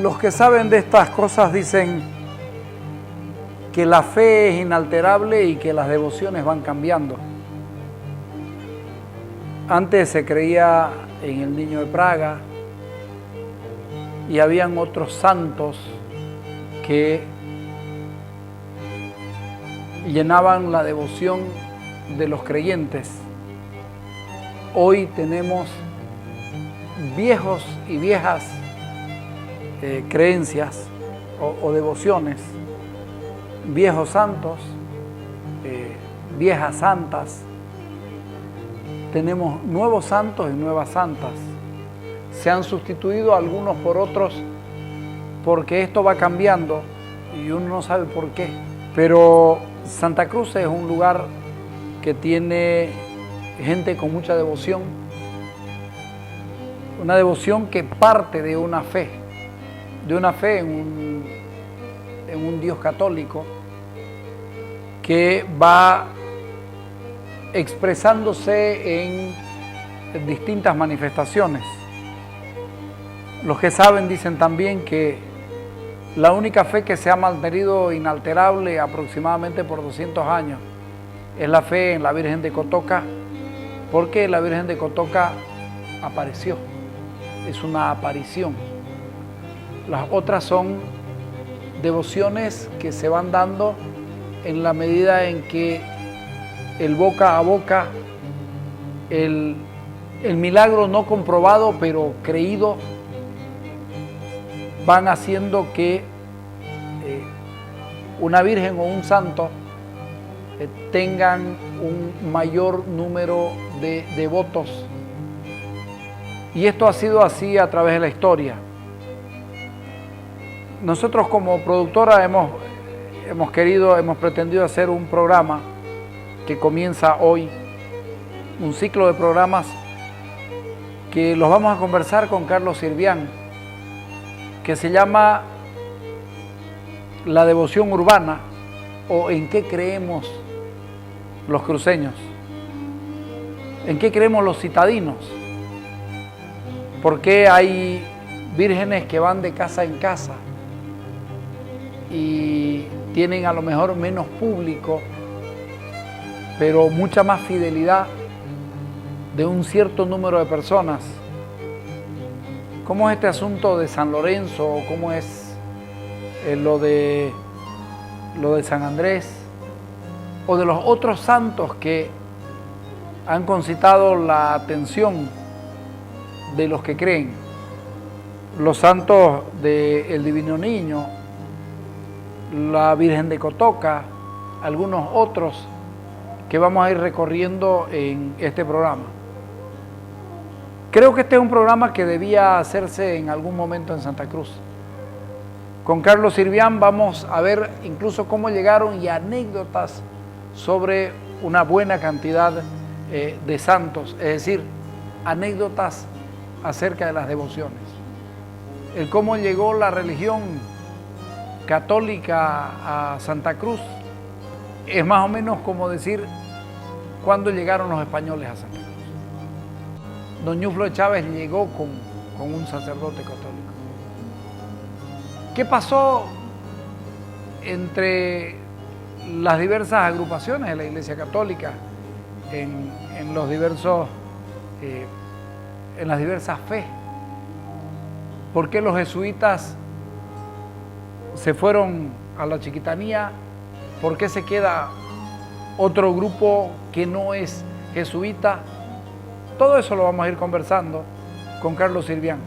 Los que saben de estas cosas dicen que la fe es inalterable y que las devociones van cambiando. Antes se creía en el Niño de Praga y habían otros santos que llenaban la devoción de los creyentes. Hoy tenemos viejos y viejas creencias o devociones, viejos santos, viejas santas. Tenemos nuevos santos y nuevas santas. Se han sustituido algunos por otros porque esto va cambiando y uno no sabe por qué. Pero Santa Cruz es un lugar que tiene gente con mucha devoción, una devoción que parte de una fe en un Dios católico que va expresándose en distintas manifestaciones. Los que saben dicen también que la única fe que se ha mantenido inalterable aproximadamente por 200 años es la fe en la Virgen de Cotoca, porque la Virgen de Cotoca apareció, es una aparición. Las otras son devociones que se van dando en la medida en que el boca a boca, el milagro no comprobado pero creído, van haciendo que una virgen o un santo tengan un mayor número de devotos. Y esto ha sido así a través de la historia. Nosotros como productora hemos pretendido hacer un programa que comienza hoy, un ciclo de programas que los vamos a conversar con Carlos Sirvián, que se llama La devoción urbana o en qué creemos los cruceños, en qué creemos los citadinos, por qué hay vírgenes que van de casa en casa y tienen a lo mejor menos público, pero mucha más fidelidad de un cierto número de personas. ¿Cómo es este asunto de San Lorenzo? ¿Cómo es lo de San Andrés? O de los otros santos que han concitado la atención de los que creen. Los santos del Divino Niño, la Virgen de Cotoca, algunos otros que vamos a ir recorriendo en este programa. Creo que este es un programa que debía hacerse en algún momento en Santa Cruz. Con Carlos Sirvián vamos a ver incluso cómo llegaron y anécdotas sobre una buena cantidad de santos, es decir, anécdotas acerca de las devociones. El cómo llegó la religión católica a Santa Cruz es más o menos como decir cuándo llegaron los españoles a Santa Cruz. Don Ñuflo de Chávez llegó con un sacerdote católico. ¿Qué pasó entre las diversas agrupaciones de la Iglesia Católica en las diversas fe? ¿Por qué los jesuitas se fueron a la Chiquitanía? ¿Por qué se queda otro grupo que no es jesuita? Todo eso lo vamos a ir conversando con Carlos Sirvián.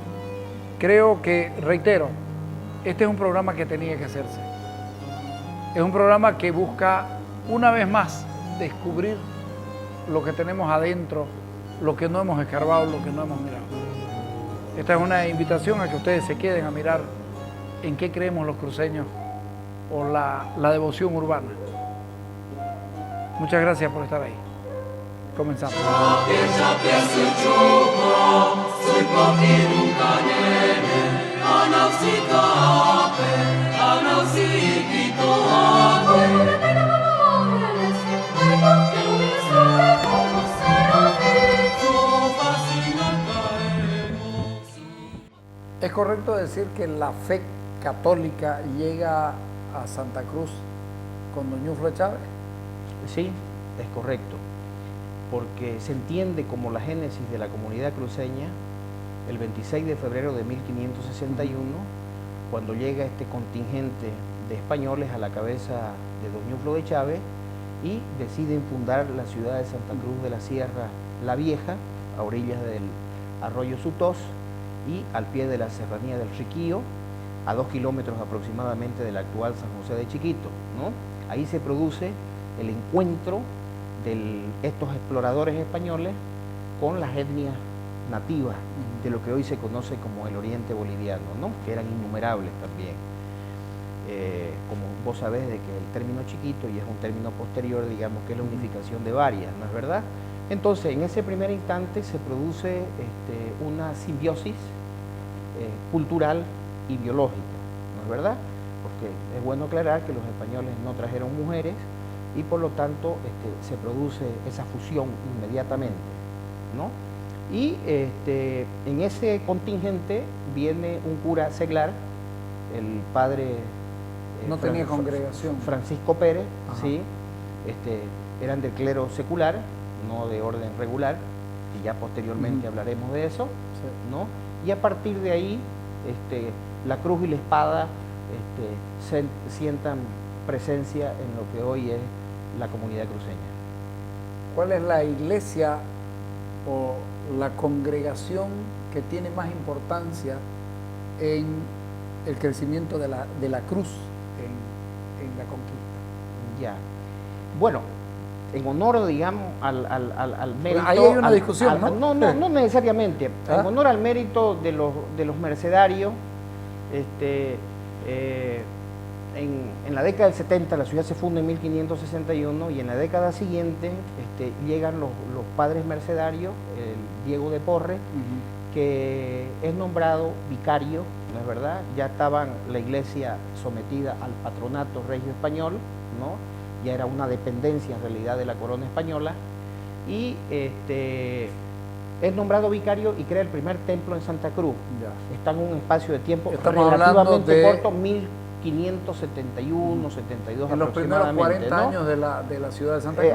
Creo que, reitero, este es un programa que tenía que hacerse. Es un programa que busca, una vez más, descubrir lo que tenemos adentro, lo que no hemos escarbado, lo que no hemos mirado. Esta es una invitación a que ustedes se queden a mirar en qué creemos los cruceños o la devoción urbana. Muchas gracias por estar ahí. Comenzamos. ¿Es correcto decir que la fe católica llega a Santa Cruz con Doñuflo de Chávez? Sí, es correcto, porque se entiende como la génesis de la comunidad cruceña el 26 de febrero de 1561, cuando llega este contingente de españoles a la cabeza de Doñuflo de Chávez y deciden fundar la ciudad de Santa Cruz de la Sierra la Vieja, a orillas del arroyo Sutós y al pie de la serranía del Riquío, a 2 kilómetros aproximadamente del actual San José de Chiquito, ¿no? Ahí se produce el encuentro de estos exploradores españoles con las etnias nativas de lo que hoy se conoce como el oriente boliviano, ¿no? Que eran innumerables también. Como vos sabés de que el término chiquito, y es un término posterior, digamos que es la unificación de varias, ¿no es verdad? Entonces, en ese primer instante se produce una simbiosis cultural y biológica, ¿no es verdad? Porque es bueno aclarar que los españoles no trajeron mujeres y por lo tanto se produce esa fusión inmediatamente, ¿no? Y en ese contingente viene un cura seglar, el padre no tenía congregación. Francisco Pérez, ajá, sí, eran del clero secular, no de orden regular, y ya posteriormente hablaremos de eso, sí, ¿no? Y a partir de ahí, la cruz y la espada sientan presencia en lo que hoy es la comunidad cruceña. ¿Cuál es la iglesia o la congregación que tiene más importancia en el crecimiento de la cruz en la conquista? Ya. Bueno, en honor, digamos, al mérito... Ahí hay una discusión, ¿no? No necesariamente. ¿Ah? En honor al mérito de los mercedarios, en la década del 70 la ciudad se funda en 1561 y en la década siguiente llegan los padres mercedarios, el Diego de Porres, que es nombrado vicario, ¿no es verdad? Ya estaban la iglesia sometida al patronato regio español, ¿no? Ya era una dependencia en realidad de la corona española, y es nombrado vicario y crea el primer templo en Santa Cruz. Ya. Está en un espacio de tiempo Estamos relativamente corto, 1571, 72 en los primeros 40 ¿no? años de la ciudad de Santa Cruz.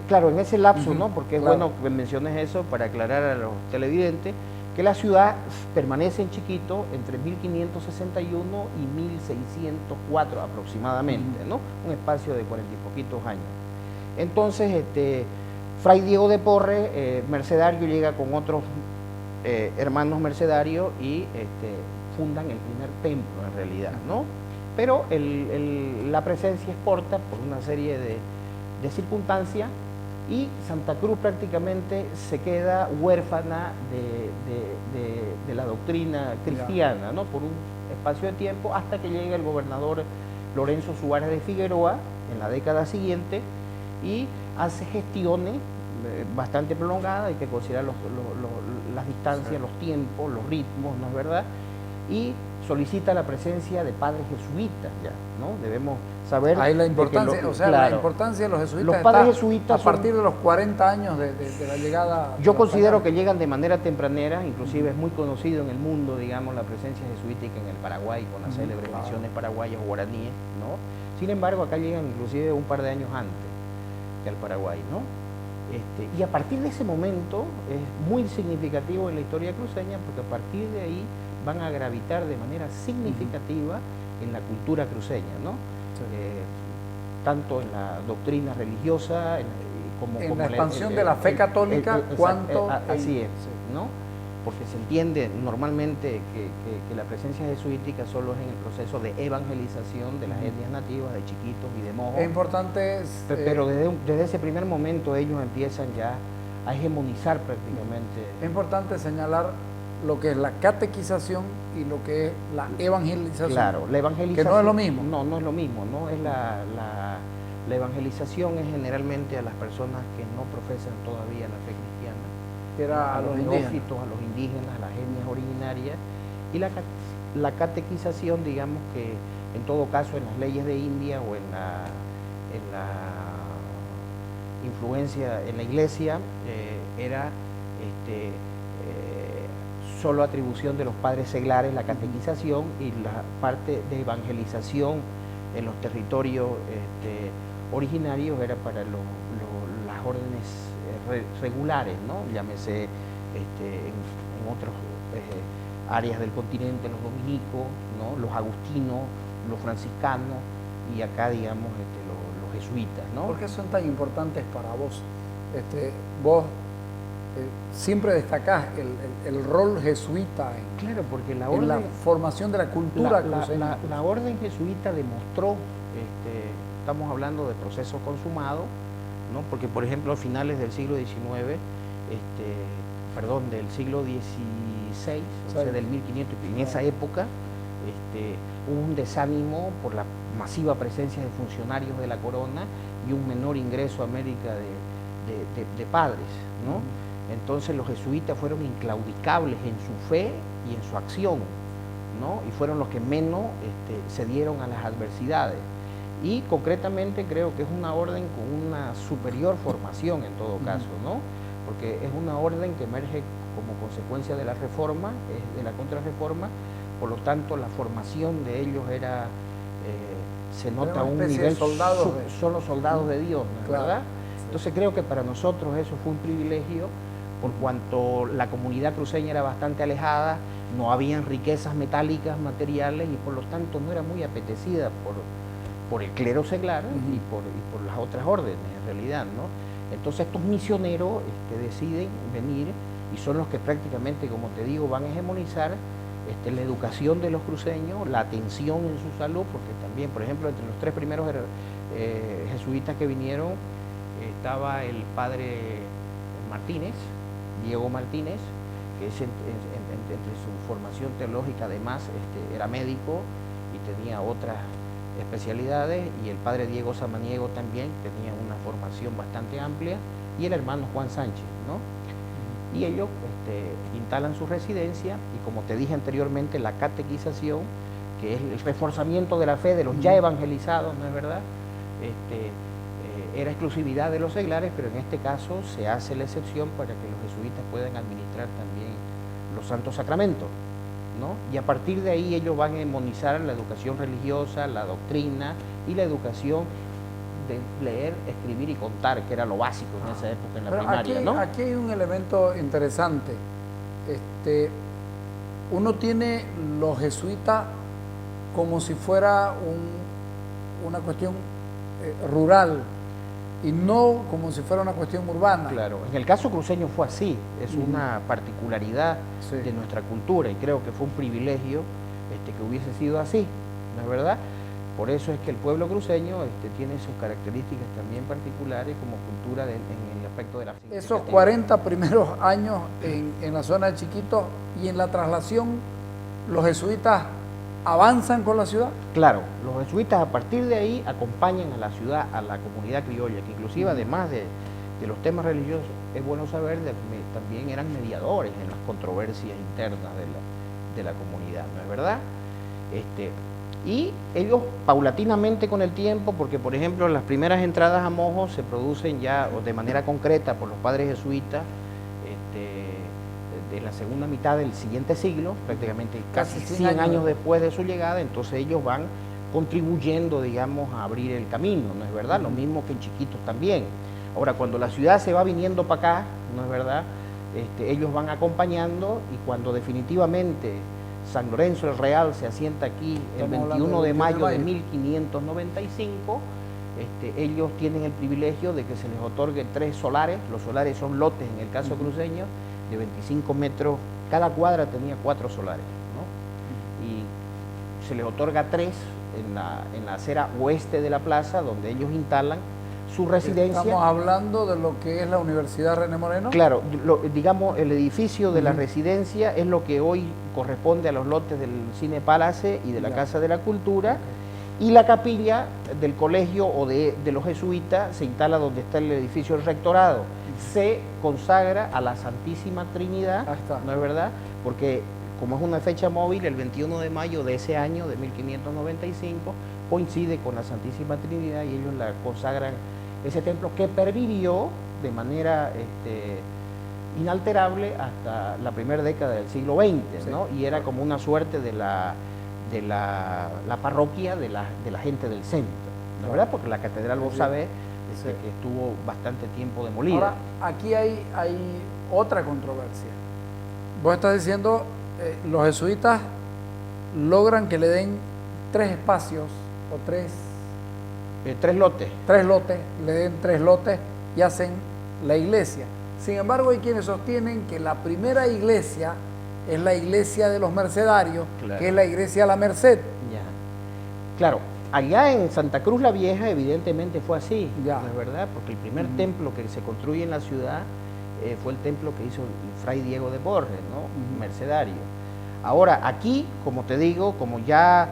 Claro, en ese lapso, ¿no? Porque claro, es bueno que menciones eso para aclarar a los televidentes que la ciudad permanece en Chiquito entre 1561 y 1604 aproximadamente, ¿no? Un espacio de 40 y poquitos años. Entonces, Fray Diego de Porres, mercedario, llega con otros hermanos mercedarios y fundan el primer templo en realidad, ¿no? Pero la presencia es corta por una serie de circunstancias y Santa Cruz prácticamente se queda huérfana de la doctrina cristiana, ¿no? Por un espacio de tiempo hasta que llega el gobernador Lorenzo Suárez de Figueroa en la década siguiente y hace gestiones bastante prolongadas, hay que considerar las distancias, sí, los tiempos, los ritmos, ¿no es verdad? Y solicita la presencia de padres jesuitas ya, ¿no? Debemos saber... Ahí la importancia, claro, la importancia de los jesuitas. Los padres jesuitas a partir de los 40 años de la llegada... Yo considero que llegan de manera tempranera, inclusive es muy conocido en el mundo, digamos, la presencia jesuítica en el Paraguay, con las célebres misiones paraguayas o guaraníes, ¿no? Sin embargo, acá llegan inclusive un par de años antes que al Paraguay, ¿no? Y a partir de ese momento es muy significativo en la historia cruceña, porque a partir de ahí van a gravitar de manera significativa en la cultura cruceña, ¿no? Sí. Tanto en la doctrina religiosa como en la expansión de la fe católica, cuanto... Así es, ¿no? Porque se entiende normalmente que la presencia jesuítica solo es en el proceso de evangelización de las etnias nativas, de chiquitos y de mojos. Es importante... pero desde ese primer momento ellos empiezan ya a hegemonizar prácticamente. Es importante señalar lo que es la catequización y lo que es la evangelización. Claro, la evangelización... Que no es lo mismo. No es lo mismo, ¿no? Es la evangelización es generalmente a las personas que no profesan todavía la fe cristiana. Que era a los neófitos, a los indígenas, a las etnias originarias, y la catequización, digamos que en todo caso en las leyes de India o en la influencia en la iglesia era solo atribución de los padres seglares la catequización, y la parte de evangelización en los territorios originarios era para las órdenes regulares, ¿no? Llámese en otros áreas del continente, los dominicos, ¿no? Los agustinos, los franciscanos, y acá, digamos, los jesuitas, ¿no? ¿Por qué son tan importantes para vos? Vos siempre destacás el rol jesuita claro, porque en la formación de la cultura cruceña. La orden jesuita demostró, estamos hablando de procesos consumados, ¿no? Porque, por ejemplo, a finales del siglo XIX, del siglo XVI, o sea, del 1500, en esa época, hubo un desánimo por la masiva presencia de funcionarios de la corona y un menor ingreso a América de padres, ¿no? Entonces los jesuitas fueron inclaudicables en su fe y en su acción, ¿no? Y fueron los que menos cedieron a las adversidades. Y concretamente creo que es una orden con una superior formación en todo caso, ¿no? Porque es una orden que emerge como consecuencia de la reforma, de la contrarreforma, por lo tanto la formación de ellos era, se nota un nivel, son los soldados de Dios, ¿no es verdad? Entonces creo que para nosotros eso fue un privilegio, por cuanto la comunidad cruceña era bastante alejada, no habían riquezas metálicas, materiales, y por lo tanto no era muy apetecida por el clero seglar y por las otras órdenes en realidad, ¿no? Entonces estos misioneros deciden venir y son los que prácticamente, como te digo, van a hegemonizar la educación de los cruceños, la atención en su salud, porque también, por ejemplo, entre los tres primeros jesuitas que vinieron estaba el padre Martínez, Diego Martínez, que entre su formación teológica además era médico y tenía otras especialidades, y el padre Diego Samaniego también tenía una formación bastante amplia, y el hermano Juan Sánchez, ¿no? Y ellos instalan su residencia, y como te dije anteriormente, la catequización, que es el reforzamiento de la fe de los ya evangelizados, ¿no es verdad? Era exclusividad de los seglares, pero en este caso se hace la excepción para que los jesuitas puedan administrar también los santos sacramentos, ¿no? Y a partir de ahí ellos van a hegemonizar la educación religiosa, la doctrina y la educación de leer, escribir y contar, que era lo básico en esa época en la primaria, ¿no? Aquí hay un elemento interesante. Uno tiene los jesuitas como si fuera una cuestión rural y no como si fuera una cuestión urbana. Claro, en el caso cruceño fue así, es una particularidad de nuestra cultura, y creo que fue un privilegio que hubiese sido así, ¿no es verdad? Por eso es que el pueblo cruceño tiene sus características también particulares como cultura en el aspecto de la ciencia. Esos 40 primeros años en la zona de Chiquito y en la traslación, ¿los jesuitas avanzan con la ciudad? Claro, los jesuitas a partir de ahí acompañan a la ciudad, a la comunidad criolla, que inclusive además de los temas religiosos, es bueno saber que también eran mediadores en las controversias internas de la comunidad, ¿no es verdad? Y ellos paulatinamente con el tiempo, porque por ejemplo las primeras entradas a Mojo se producen ya de manera concreta por los padres jesuitas de la segunda mitad del siguiente siglo, prácticamente casi 100 años después de su llegada. Entonces ellos van contribuyendo, digamos, a abrir el camino, ¿no es verdad? Lo mismo que en Chiquitos también. Ahora, cuando la ciudad se va viniendo para acá, ¿no es verdad? Ellos van acompañando, y cuando definitivamente San Lorenzo el Real se asienta aquí el 21 de mayo de 1595, ellos tienen el privilegio de que se les otorguen 3 solares. Los solares son lotes, en el caso cruceño, de 25 metros, cada cuadra tenía 4 solares, ¿no? Y se les otorga 3 en la acera oeste de la plaza, donde ellos instalan su residencia. ¿Estamos hablando de lo que es la Universidad René Moreno? Claro, digamos, el edificio de la residencia es lo que hoy corresponde a los lotes del Cine Palace y de la Casa de la Cultura, y la capilla del colegio o de los jesuitas se instala donde está el edificio del rectorado. Se consagra a la Santísima Trinidad, ¿no es verdad? Porque como es una fecha móvil, el 21 de mayo de ese año, de 1595, coincide con la Santísima Trinidad, y ellos la consagran, ese templo que pervivió de manera inalterable hasta la primera década del siglo XX, Sí. ¿no? Y era como una suerte de la parroquia de la gente del centro, ¿no es verdad? Porque la catedral, vos Sí. sabés, Sí. que estuvo bastante tiempo demolida. Ahora, aquí hay otra controversia. Vos estás diciendo, los jesuitas logran que le den 3 espacios o 3 3 lotes. lotes, le den 3 lotes y hacen la iglesia. Sin embargo, hay quienes sostienen que la primera iglesia es la iglesia de los mercedarios, Claro. que es la iglesia de la Merced. Ya. Claro, allá en Santa Cruz la Vieja evidentemente fue así, Ya. ¿no es verdad? Porque el primer templo que se construye en la ciudad fue el templo que hizo el fray Diego de Borges, ¿no? Mercedario. Ahora, aquí, como te digo, como ya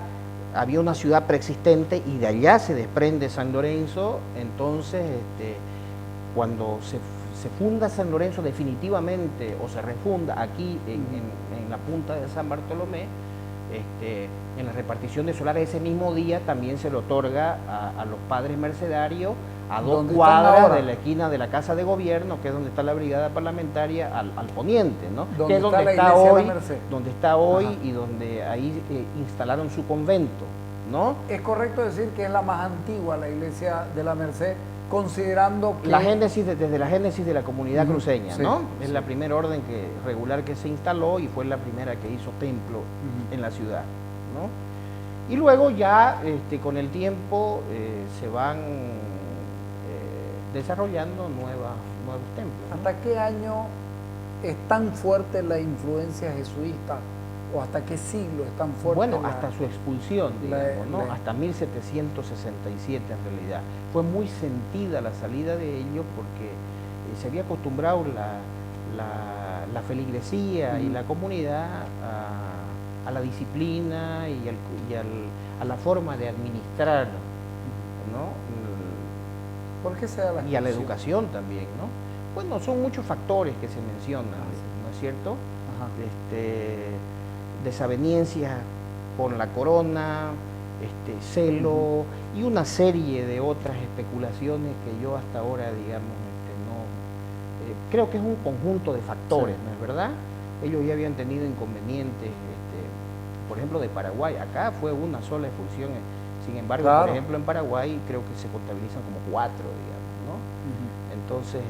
había una ciudad preexistente y de allá se desprende San Lorenzo, entonces cuando se funda San Lorenzo definitivamente o se refunda aquí en la punta de San Bartolomé, en la repartición de solares ese mismo día también se le otorga a los padres mercedarios a 2 ¿Dónde están cuadras ahora? de la esquina de la Casa de Gobierno, que es donde está la brigada parlamentaria, al poniente, ¿no? ¿Dónde Que es está donde la está iglesia de hoy, la Merced? donde está hoy Ajá. y donde ahí instalaron su convento, ¿no? Es correcto decir que es la más antigua la iglesia de la Merced, considerando que... Desde la génesis de la comunidad cruceña, sí, ¿no? Es sí. la primera orden regular que se instaló y fue la primera que hizo templo en la ciudad, ¿no? Y luego ya con el tiempo se van desarrollando nuevos templos, ¿no? ¿Hasta qué año es tan fuerte la influencia jesuita o hasta qué siglo es tan fuerte? Bueno, hasta su expulsión, digamos, ¿no? la- Hasta 1767 en realidad. Fue muy sentida la salida de ellos porque se había acostumbrado la feligresía y la comunidad a la disciplina y a la forma de administrar, ¿no? ¿Por qué se da la Y a la expulsión? educación también, ¿no? Bueno, son muchos factores que se mencionan, ¿no es cierto? Ajá. Desavenencias con la corona, celo y una serie de otras especulaciones que yo hasta ahora, digamos, no creo que es un conjunto de factores, Sí. ¿no es verdad? Ellos ya habían tenido inconvenientes, por ejemplo, de Paraguay. Acá fue una sola expulsión, sin embargo, Claro. por ejemplo, en Paraguay creo que se contabilizan como 4, digamos, ¿no? Ujú. Entonces,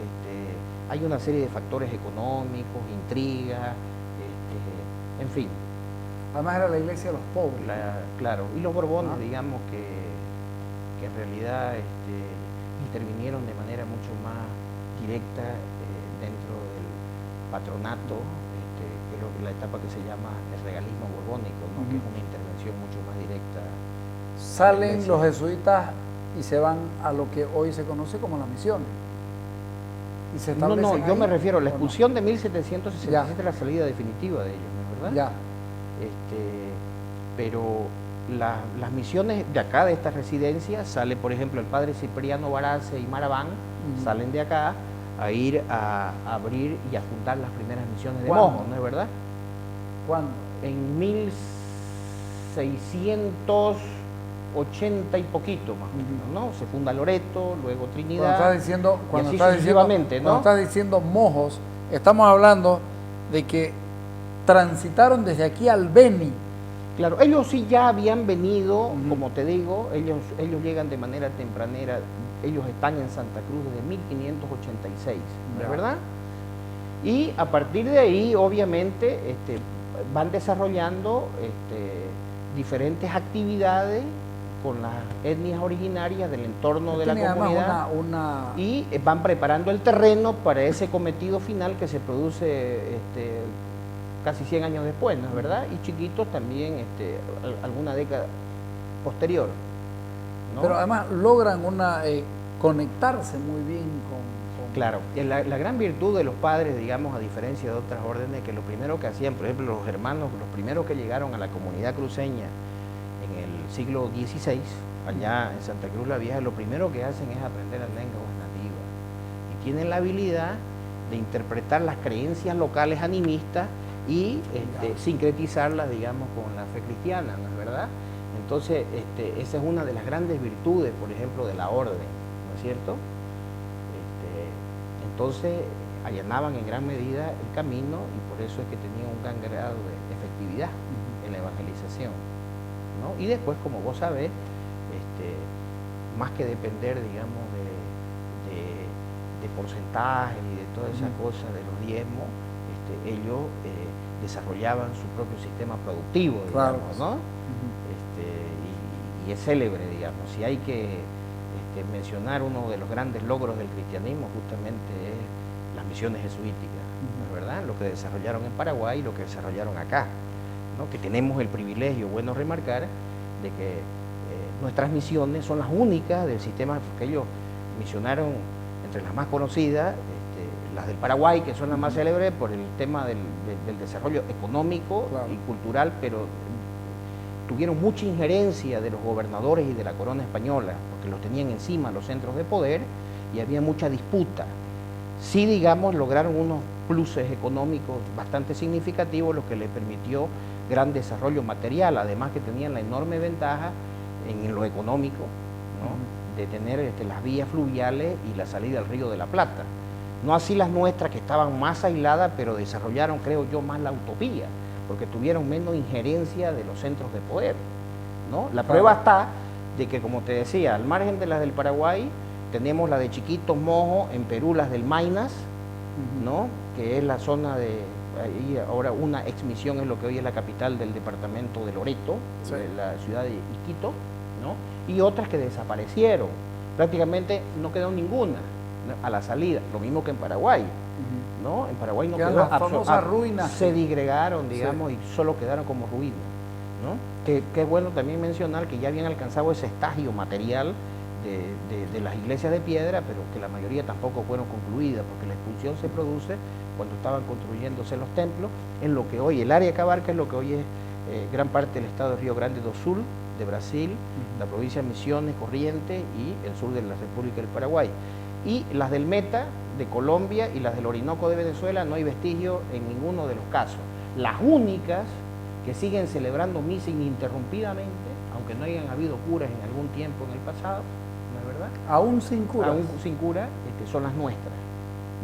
hay una serie de factores económicos, intrigas, en fin, Además era la iglesia de los pobres. claro. Y los Borbones, Ah. digamos, que en realidad intervinieron de manera mucho más directa dentro del patronato, que es la etapa que se llama el regalismo borbónico, ¿no? Que es una intervención mucho más directa. Salen iglesia. los jesuitas y se van a lo que hoy se conoce como las misiones. Y se No, establecen yo me ahí, refiero a la ¿o no? expulsión de 1767, Ya. es la salida definitiva de ellos, ¿no es verdad? Ya. Pero las misiones de acá, de esta residencia, sale por ejemplo el padre Cipriano Barace y Maraván, salen de acá a ir a abrir y a fundar las primeras misiones de ¿Cuándo? monjos, ¿no es verdad? ¿Cuándo? En 1680 y poquito más o menos, ¿no? Se funda Loreto, luego Trinidad. Cuando estás diciendo, y así sucesivamente, ¿no? cuando estás diciendo mojos, estamos hablando de que transitaron desde aquí al Beni. Claro, ellos sí ya habían venido, como te digo, ellos llegan de manera tempranera, ellos están en Santa Cruz desde 1586, ¿no es Ya. verdad? Y a partir de ahí, obviamente, van desarrollando diferentes actividades con las etnias originarias del entorno de la Tiene además comunidad una y van preparando el terreno para ese cometido final que se produce casi 100 años después, ¿no es verdad? Y chiquitos también alguna década posterior, ¿no? pero además logran conectarse muy bien con Claro, la gran virtud de los padres, digamos, a diferencia de otras órdenes, que lo primero que hacían, por ejemplo, los hermanos, los primeros que llegaron a la comunidad cruceña en el siglo XVI, allá en Santa Cruz la Vieja, lo primero que hacen es aprender las lenguas nativas. Y tienen la habilidad de interpretar las creencias locales animistas y sincretizarlas, digamos, con la fe cristiana, ¿no es verdad? Entonces, esa es una de las grandes virtudes, por ejemplo, de la orden, ¿no es cierto? Entonces, allanaban en gran medida el camino y por eso es que tenían un gran grado de efectividad en la evangelización, ¿no? Y después, como vos sabés, más que depender, digamos, de porcentajes y de toda esa cosa de los diezmos, ellos desarrollaban su propio sistema productivo, digamos, claro. ¿no? Y es célebre, digamos. Si hay que mencionar uno de los grandes logros del cristianismo, justamente es las misiones jesuíticas, ¿no es verdad? Lo que desarrollaron en Paraguay y lo que desarrollaron acá, ¿no? Que tenemos el privilegio, bueno remarcar, de que nuestras misiones son las únicas del sistema, que ellos misionaron entre las más conocidas, las del Paraguay, que son las más célebres por el tema del desarrollo económico y cultural, pero tuvieron mucha injerencia de los gobernadores y de la corona española, porque los tenían encima los centros de poder y había mucha disputa. Sí, digamos, lograron unos pluses económicos bastante significativos, lo que les permitió gran desarrollo material, además que tenían la enorme ventaja en lo económico, ¿no? De tener las vías fluviales y la salida al Río de la Plata. No así las nuestras, que estaban más aisladas, pero desarrollaron, creo yo, más la utopía, porque tuvieron menos injerencia de los centros de poder, ¿no? La prueba está de que, como te decía, al margen de las del Paraguay, tenemos la de Chiquitos, Mojo, en Perú las del Maynas, ¿no? Que es la zona de, ahí ahora una exmisión es lo que hoy es la capital del departamento de Loreto, de la ciudad de Iquito, ¿no? Y otras que desaparecieron, prácticamente no quedó ninguna a la salida, lo mismo que en Paraguay, ¿no? En Paraguay no quedó, las famosas ruinas, se disgregaron, digamos, y solo quedaron como ruinas, ¿no? Que es bueno también mencionar que ya habían alcanzado ese estallido material de las iglesias de piedra, pero que la mayoría tampoco fueron concluidas, porque la expulsión se produce cuando estaban construyéndose los templos, en lo que hoy, el área que abarca es lo que hoy es gran parte del estado de Río Grande do Sul, de Brasil, la provincia de Misiones, Corrientes y el sur de la República del Paraguay. Y las del Meta, de Colombia, y las del Orinoco de Venezuela, no hay vestigio en ninguno de los casos. Las únicas que siguen celebrando misa ininterrumpidamente, aunque no hayan habido curas en algún tiempo en el pasado, ¿no es verdad? Aún sin cura. Aún sin cura, son las nuestras,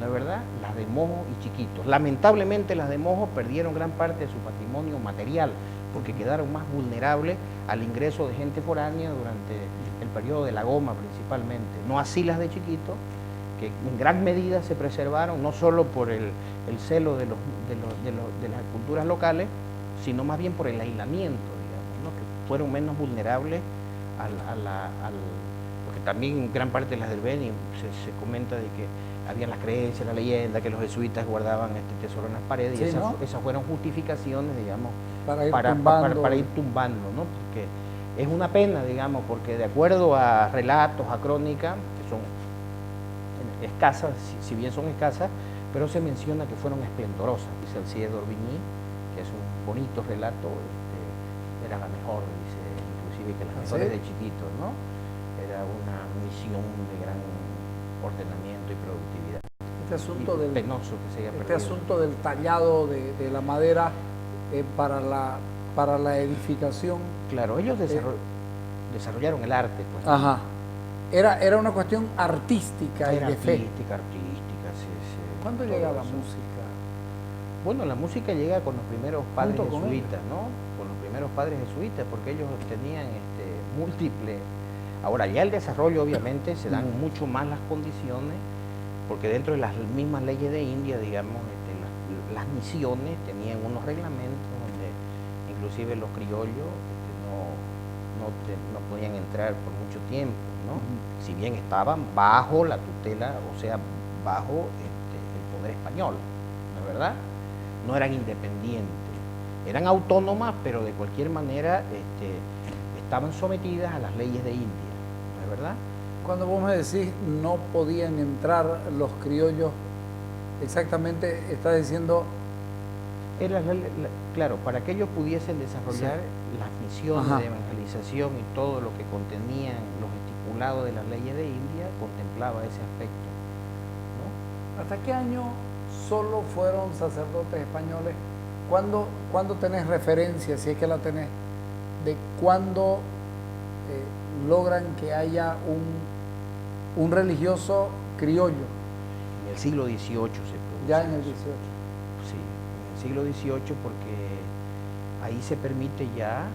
¿no es verdad? Las de Mojo y Chiquitos. Lamentablemente las de Mojo perdieron gran parte de su patrimonio material, porque quedaron más vulnerables al ingreso de gente foránea durante el periodo de la goma principalmente. No así las de Chiquito, que en gran medida se preservaron, no solo por el celo de las culturas locales, sino más bien por el aislamiento, digamos, ¿no? Que fueron menos vulnerables porque también gran parte de las del Beni se comenta de que habían las creencias, la leyenda, que los jesuitas guardaban este tesoro en las paredes, sí, y esas fueron justificaciones, digamos, para ir tumbando, ¿no? Porque es una pena, digamos, porque de acuerdo a relatos, a crónicas, que son escasas, si bien son escasas, pero se menciona que fueron esplendorosas. Dice Alcides d'Orbigny, que es un bonito relato, era la mejor, dice, inclusive que las mejores de Chiquitos, ¿no? Era una misión de gran ordenamiento y productividad. Este asunto, penoso que se haya perdido. Asunto del tallado de la madera para la edificación. Claro, ellos desarrollaron el arte, pues. Ajá. Era una cuestión artística y de fe. Artística, sí. ¿Cuándo llega la música? Bueno, la música llega con los primeros padres jesuitas, ¿no? Con los primeros padres jesuitas, porque ellos tenían múltiples. Ahora, ya el desarrollo, obviamente, se dan mucho más las condiciones, porque dentro de las mismas leyes de India, digamos, las misiones tenían unos reglamentos donde inclusive los criollos no podían entrar por mucho tiempo, ¿no? Si bien estaban bajo la tutela, o sea, bajo el poder español, ¿no es verdad? No eran independientes, eran autónomas, pero de cualquier manera estaban sometidas a las leyes de India, ¿no es verdad? Cuando vos me decís no podían entrar los criollos, exactamente estás diciendo... Claro, para que ellos pudiesen desarrollar las misiones de evangelización y todo lo que contenían los estipulados de las leyes de India, contemplaba ese aspecto, ¿no? ¿Hasta qué año solo fueron sacerdotes españoles? ¿Cuándo tenés referencia, si es que la tenés, de cuándo logran que haya un religioso criollo? el siglo XVIII se produce. Ya en el eso. 18. Sí, en el siglo XVIII, porque ahí se permite ya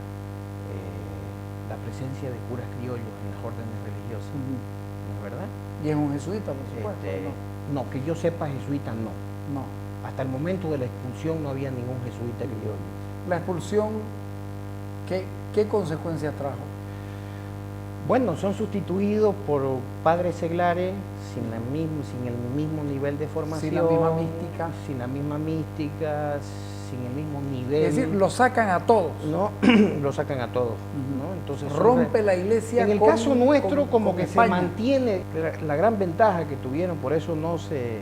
la presencia de curas criollos en las órdenes religiosas, ¿no es verdad? Y es un jesuita, por supuesto. No, que yo sepa, jesuita no. No. Hasta el momento de la expulsión no había ningún jesuita criollo. La expulsión, ¿qué consecuencias trajo? Bueno, son sustituidos por padres seglares sin el mismo nivel de formación. Sin la misma mística. Sin la misma mística, sin el mismo nivel. Es decir, lo sacan a todos. ¿No? Lo sacan a todos. ¿No? Entonces, rompe la iglesia. En el caso nuestro, como que España. se mantiene la gran ventaja que tuvieron, por eso no se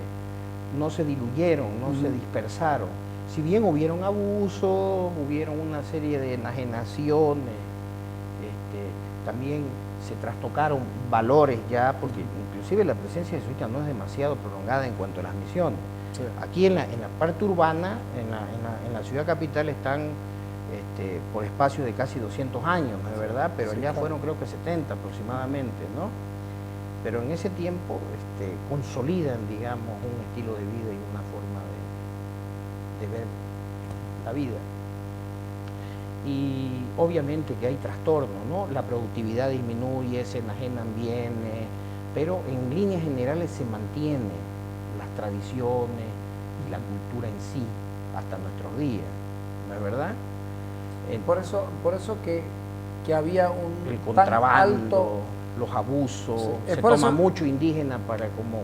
diluyeron, no se dispersaron. Si bien hubieron abusos, hubieron una serie de enajenaciones, también se trastocaron valores ya, porque inclusive la presencia jesuita no es demasiado prolongada en cuanto a las misiones. Sí. Aquí en la parte urbana, en la ciudad capital están por espacio de casi 200 años, ¿no es verdad? Pero Sí, allá claro. fueron creo que 70 aproximadamente, ¿no? Pero en ese tiempo consolidan, digamos, un estilo de vida y una forma de ver la vida. Y obviamente que hay trastornos, ¿no? La productividad disminuye, se enajenan bienes, pero en líneas generales se mantienen las tradiciones y la cultura en sí hasta nuestros días, ¿no es verdad? Por eso que había un El tan contrabando, alto. los abusos, Sí, se por toma eso- mucho indígena para como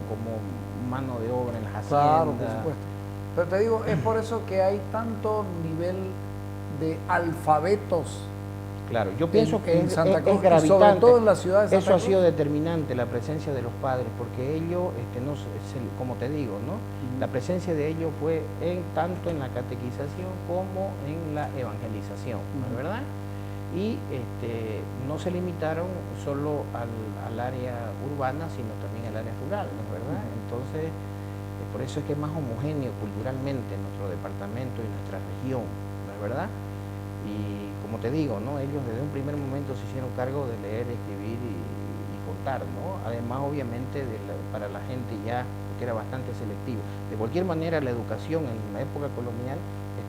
mano de obra en las haciendas. Claro, por supuesto. Pero te digo, es por eso que hay tanto nivel de alfabetos. Claro, yo pienso que en es Santa Cruz, y gravitante. sobre todo en la ciudad de Santa Eso ha Cruz. sido determinante, la presencia de los padres, porque ellos, como te digo, ¿no? La presencia de ellos fue tanto en la catequización como en la evangelización, ¿no es verdad? Y no se limitaron solo al área urbana, sino también al área rural, ¿no es verdad? Entonces, por eso es que es más homogéneo culturalmente nuestro departamento y nuestra región, ¿no es verdad? Y como te digo, ¿no? Ellos desde un primer momento se hicieron cargo de leer, escribir y contar, ¿no? Además, obviamente, para la gente ya, que era bastante selectivo. De cualquier manera, la educación en la época colonial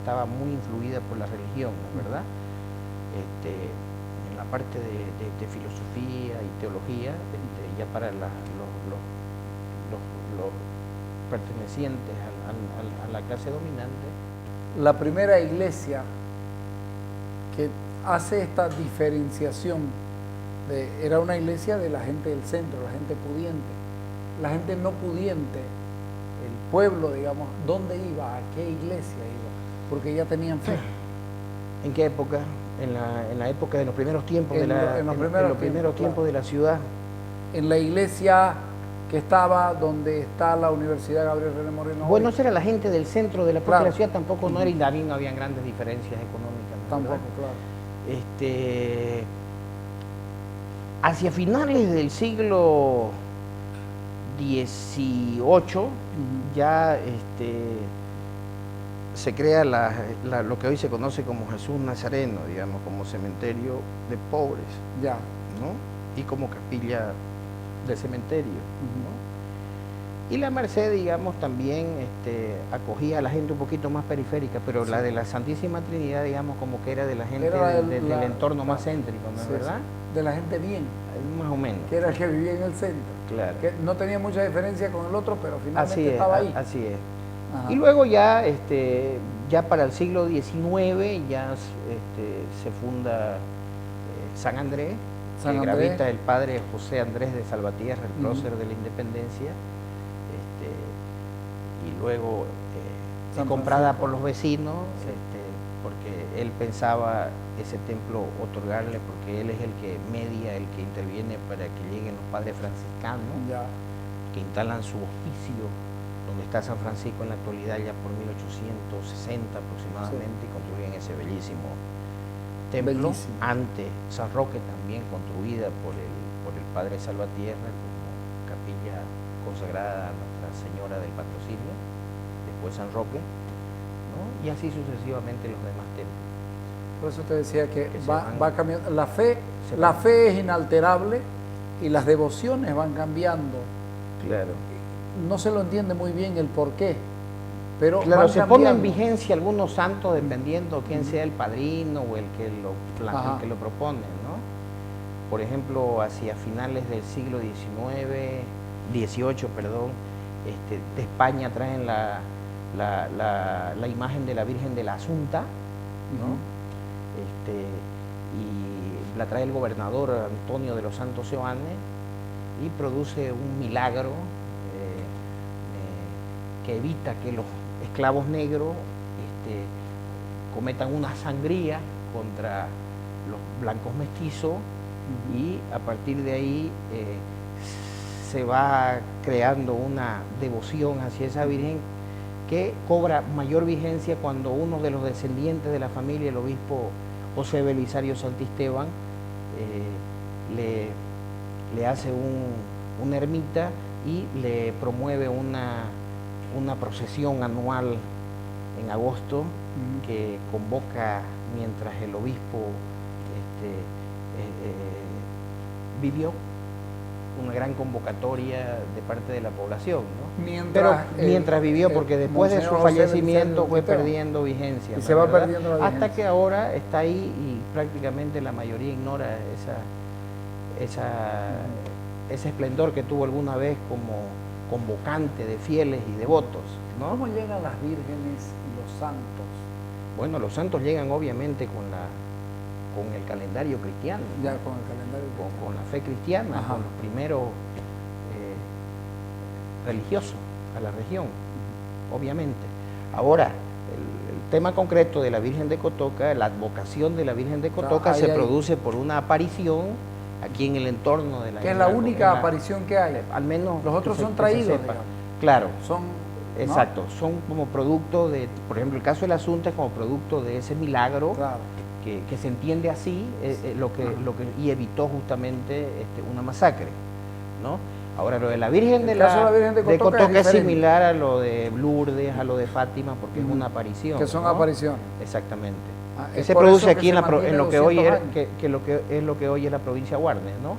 estaba muy influida por la religión, ¿no es verdad? En la parte de filosofía y teología, ya para los pertenecientes a la clase dominante. La primera iglesia que hace esta diferenciación era una iglesia de la gente del centro, la gente pudiente. La gente no pudiente, el pueblo, digamos, ¿dónde iba? ¿A qué iglesia iba? Porque ya tenían fe. ¿En qué época? En la época de los primeros tiempos, En los primeros tiempos de la ciudad. En la iglesia que estaba donde está la Universidad Gabriel René Moreno. Bueno, hoy. esa era la gente del centro de la propia Claro. ciudad, tampoco no era, y también no habían grandes diferencias económicas, ¿no? Tampoco, ¿verdad? claro. Hacia finales del siglo XVIII ya se crea lo que hoy se conoce como Jesús Nazareno, digamos, como cementerio de pobres, Ya. ¿no? Y como capilla del cementerio, ¿no? Y la Merced, digamos, también acogía a la gente un poquito más periférica, pero Sí. la de la Santísima Trinidad, digamos, como que era de la gente Era del entorno más céntrico, ¿no es Sí, verdad? sí. De la gente bien, Más o menos. que era el que vivía en el centro. Claro. Que no tenía mucha diferencia con el otro, pero finalmente Así es, estaba ahí. así es. Ajá. Y luego ya, ya para el siglo XIX ya se funda San Andrés, San que Andrés. gravita el padre José Andrés de Salvatierra, el Ujú. prócer de la Independencia, y luego San comprada Francisco. por los vecinos, porque él pensaba ese templo otorgarle, porque él es el que media, el que interviene para que lleguen los padres franciscanos, Ya. que instalan su hospicio donde está San Francisco en la actualidad ya por 1860 aproximadamente, y construyen ese bellísimo templo. Bellísimo. Antes San Roque también construida por el padre Salvatierra como capilla consagrada a Nuestra Señora del Patrocinio, después San Roque, ¿no? Y así sucesivamente los demás templos. Por eso te decía que Que se va van- cambiando. La fe se es inalterable y las devociones van cambiando. Claro. no se lo entiende muy bien el por qué, pero claro, van se pone en cambiando. vigencia algunos santos dependiendo quién sea el padrino o el que Ajá. el que lo propone, ¿no? Por ejemplo, hacia finales del siglo XVIII, perdón, de España traen la imagen de la Virgen de la Asunta, ¿no? Y la trae el gobernador Antonio de los Santos Seoane y produce un milagro que evita que los esclavos negros cometan una sangría contra los blancos mestizos, y a partir de ahí se va creando una devoción hacia esa Virgen que cobra mayor vigencia cuando uno de los descendientes de la familia, el obispo José Belisario Santisteban, le hace una ermita y le promueve una procesión anual en agosto que convoca, mientras el obispo vivió, una gran convocatoria de parte de la población, ¿no? Mientras vivió, porque después de su fallecimiento fue perdiendo vigencia. Y se va perdiendo la vigencia. Hasta que ahora está ahí y prácticamente la mayoría ignora ese esplendor que tuvo alguna vez como convocante de fieles y devotos, ¿no? ¿Cómo llegan las vírgenes y los santos? Bueno, los santos llegan obviamente con el calendario cristiano, ¿no? Ya con el calendario con la fe cristiana, Ajá. con los primeros religiosos a la región, obviamente. Ahora, el tema concreto de la Virgen de Cotoca, la advocación de la Virgen de Cotoca se produce por una aparición aquí en el entorno de la... Que es la única aparición que hay. Al menos los otros que son se traídos, sepa. digamos. Claro. Son, ¿no? Exacto, son como producto de, por ejemplo, el caso de la Asunta es como producto de ese milagro, claro, que se entiende así, y evitó justamente una masacre, ¿no? Ahora, lo de la Virgen de Cotoca es similar a lo de Lourdes, a lo de Fátima, porque es una aparición. Que son ¿no? apariciones. Exactamente. Que se produce aquí en lo que hoy es la provincia de Guarnes, ¿no?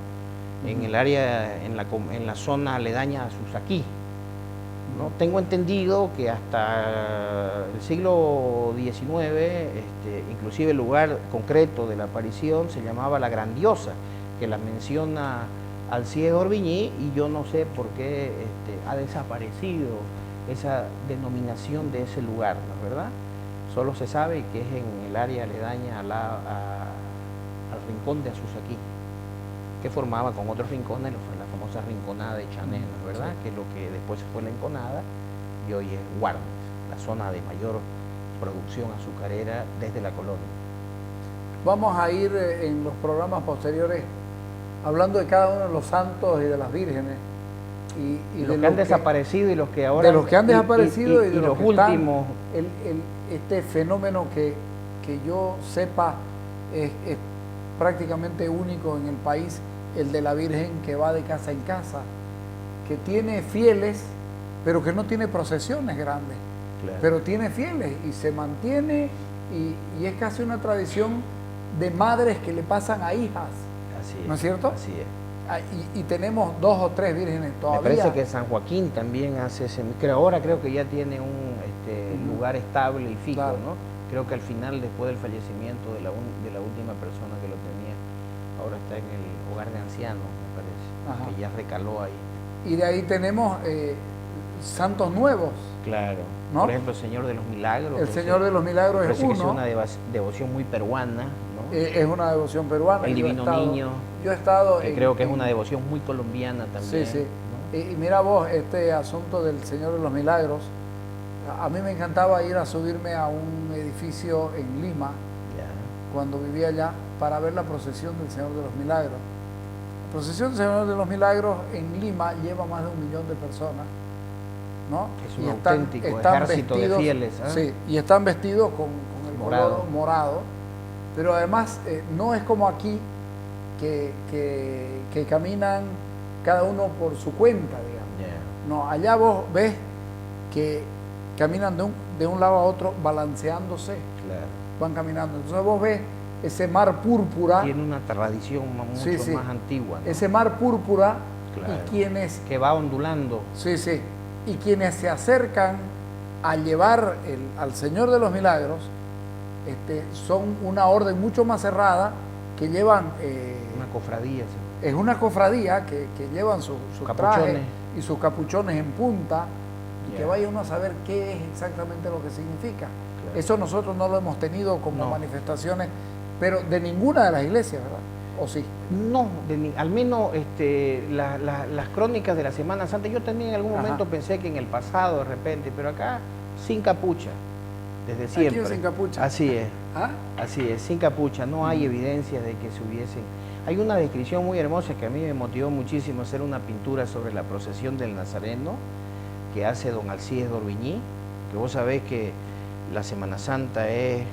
En el área, en la zona aledaña a Susaquí, ¿no? Tengo entendido que hasta el siglo XIX, inclusive el lugar concreto de la aparición se llamaba La Grandiosa, que la menciona Alcides Orbiñí, y yo no sé por qué ha desaparecido esa denominación de ese lugar, ¿no? ¿Verdad? Solo se sabe que es en el área aledaña al rincón de Azusaquí, que formaba con otros rincones la famosa rinconada de Chanel, ¿verdad? Sí. Que es lo que después fue la Enconada y hoy es Guarnes, la zona de mayor producción azucarera desde la colonia. Vamos a ir en los programas posteriores hablando de cada uno de los santos y de las vírgenes. Y los que han desaparecido y los que ahora... De los que han desaparecido y de los últimos... Este fenómeno que yo sepa es prácticamente único en el país, el de la Virgen que va de casa en casa, que tiene fieles, pero que no tiene procesiones grandes, claro, pero tiene fieles y se mantiene, y es casi una tradición de madres que le pasan a hijas. Así es, ¿no es cierto? Así es. Y tenemos 2 o 3 vírgenes todavía. Me parece que San Joaquín también hace ese... Ahora creo que ya tiene un lugar estable y fijo, claro, ¿no? Creo que al final, después del fallecimiento de la última persona que lo tenía, ahora está en el hogar de ancianos, me parece. Ajá. Que ya recaló ahí. Y de ahí tenemos santos nuevos. Claro. ¿No? Por ejemplo, el Señor de los Milagros. El Señor de los Milagros es uno. Que es una devoción muy peruana, ¿no? Es una devoción peruana. El Divino Niño. Yo he estado... creo que es una devoción muy colombiana también. Sí, sí. ¿no? Y mira vos, este asunto del Señor de los Milagros, a mí me encantaba ir a subirme a un edificio en Lima, cuando vivía allá, para ver la procesión del Señor de los Milagros. La procesión del Señor de los Milagros en Lima lleva más de 1 millón de personas, ¿no? Es un auténtico ejército de fieles. ¿eh? Sí, y están vestidos con el color morado, pero además no es como aquí, que caminan cada uno por su cuenta, digamos. Yeah. No, allá vos ves que caminan de un lado a otro balanceándose. Claro. Van caminando. Entonces vos ves ese mar púrpura. Tiene una tradición mucho más antigua, ¿no? Ese mar púrpura, claro, y quienes... que va ondulando. Sí, sí. Y quienes se acercan a llevar al Señor de los Milagros son una orden mucho más cerrada que llevan... una cofradía. ¿Sí? Es una cofradía que llevan sus trajes y sus capuchones en punta y que vaya uno a saber qué es exactamente lo que significa. Claro. Eso nosotros no lo hemos tenido como manifestaciones, pero de ninguna de las iglesias, ¿verdad? ¿O sí? No, al menos las crónicas de la Semana Santa, yo también en algún momento pensé que en el pasado de repente, pero acá sin capucha, desde siempre. Aquí sin capucha. Así es. ¿Ah? Así es, sin capucha, no hay evidencias de que se hubiesen... Hay una descripción muy hermosa que a mí me motivó muchísimo hacer una pintura sobre la procesión del Nazareno que hace don Alcides d'Orbigny, que vos sabés que la Semana Santa es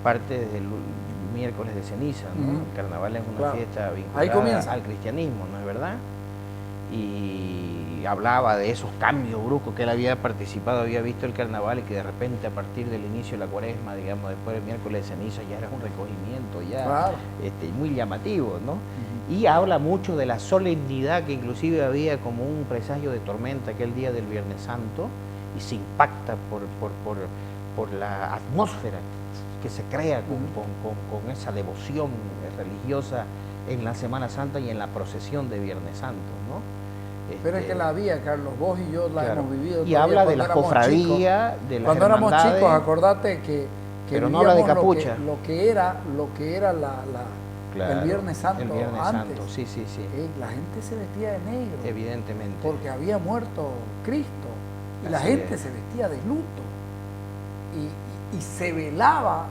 parte desde el miércoles de ceniza, ¿no? El carnaval es una fiesta vinculada al cristianismo, ¿no es verdad? Y hablaba de esos cambios bruscos que él había participado, había visto el carnaval y que de repente a partir del inicio de la cuaresma, digamos, después del miércoles de ceniza ya era un recogimiento ya muy llamativo, ¿no? Y habla mucho de la solemnidad que inclusive había como un presagio de tormenta aquel día del Viernes Santo y se impacta por la atmósfera que se crea con esa devoción religiosa en la Semana Santa y en la procesión de Viernes Santo, ¿no? Pero es que la había, Carlos, vos y yo la hemos vivido. Y habla de la cofradía, de las cuando éramos chicos, acordate que pero no habla de capucha. Lo que era el Viernes Santo. El Viernes antes. Santo, sí. La gente se vestía de negro. Evidentemente. Porque había muerto Cristo. Y la gente se vestía de luto. Y se velaba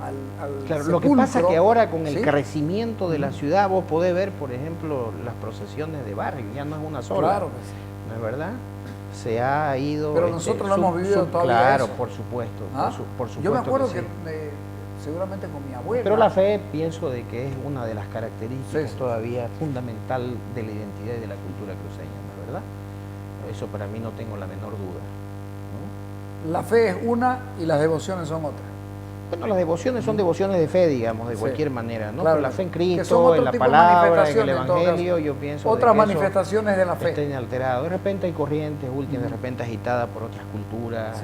al claro, lo que pasa es que ahora con el crecimiento de la ciudad vos podés ver, por ejemplo, las procesiones de barrio, ya no es una sola. Claro que sí. ¿No es verdad? Se ha ido... Pero nosotros lo hemos vivido todavía. Claro, eso. por supuesto. Yo me acuerdo que seguramente con mi abuela. Pero la fe pienso de que es una de las características todavía fundamental de la identidad y de la cultura cruceña, ¿no es verdad? Eso para mí no tengo la menor duda, ¿no? La fe es una y las devociones son otras. Bueno, las devociones son devociones de fe, digamos, de cualquier manera, ¿no? Claro, pero la fe en Cristo, en la palabra, en el Evangelio, yo pienso otras que manifestaciones de la fe. Está inalterado. De repente hay corrientes últimas, de repente agitadas por otras culturas,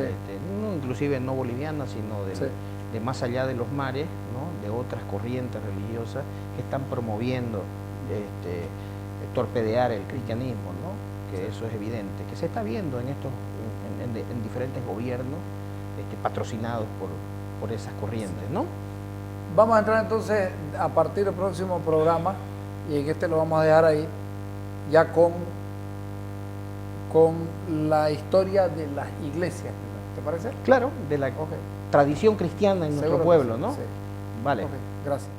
no, inclusive no bolivianas, sino de más allá de los mares, ¿no? De otras corrientes religiosas que están promoviendo torpedear el cristianismo, ¿no? Que eso es evidente, que se está viendo en diferentes gobiernos patrocinados por esas corrientes, ¿no? Vamos a entrar entonces a partir del próximo programa, y en lo vamos a dejar ahí, ya con la historia de las iglesias, ¿te parece? Claro, de la tradición cristiana en nuestro pueblo, ¿no? Sí. Vale. Gracias.